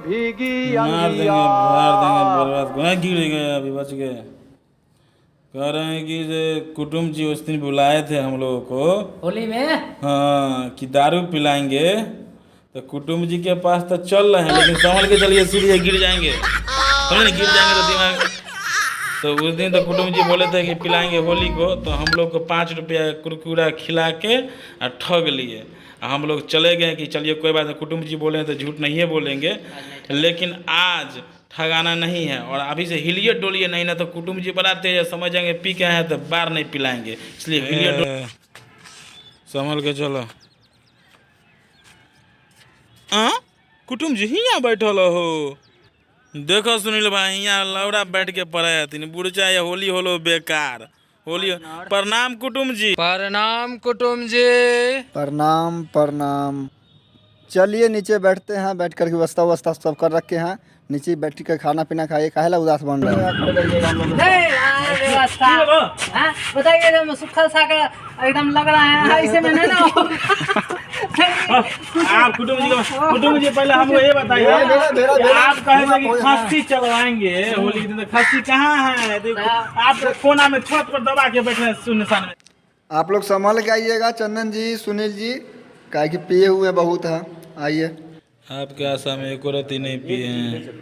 भीगी मार देंगे बर्बाद को। हाँ, गिर गए, अभी बच गए। कह रहे हैं कि जे कुटुम्ब जी उस दिन बुलाए थे हम लोगों को होली में। हाँ कि दारू पिलाएंगे, तो कुटुम्ब जी के पास तो चल रहे हैं, लेकिन संभल के चलिए, सीधे गिर जाएंगे, समझे नहीं, गिर जाएंगे तो दिमाग। तो उस दिन तो कुटुम्ब जी बोले थे कि पिलाएंगे होली को, तो हम लोग को 5 रुपया कुरकुरा खिला के और ठग लिए। हम लोग चले गए कि चलिए कोई बात नहीं, कुटुम्ब जी बोले हैं तो झूठ नहीं है बोलेंगे, लेकिन आज ठगाना नहीं है। और अभी से हिलिए डोलिए नहीं, ना तो कुटुम्ब जी बड़ा तेज है, समझ जाएंगे पी के हैं तो बार नहीं पिलाएंगे, इसलिए हिलिए संभल के चलो। कुटुम्ब जी हियाँ बैठल हो, देखो सुनील भाई, यहाँ लौड़ा बैठ के पड़े हथिन, बुढ़चा या होली होलो बेकार होली। प्रणाम कुटुम्ब जी। प्रणाम कुटुम्ब जी। प्रणाम प्रणाम। चलिए नीचे बैठते हैं, बैठ कर के व्यवस्था व्यवस्था सब कर रखे हैं, नीचे बैठ कर खाना पीना खाइए, काहे ला उदास बन रहे हैं। बताइए, एकदम सूखा सागा एकदम लग रहा है, ऐसे में नहीं ना। आप कुटुम्ब जी पहले हमको ये बताइए, आप कहे थे कि खस्सी चलवाएंगे होली के दिन, तो खस्सी कहाँ है? आप कोना में छत पर दबा के बैठे हैं सुनसान में। आप लोग संभल के आइएगा, चंदन जी सुनील जी, काहे कि पिए हुए बहुत हैं, आइए। आपके आशा में एक रत्ती नहीं पिए हैं।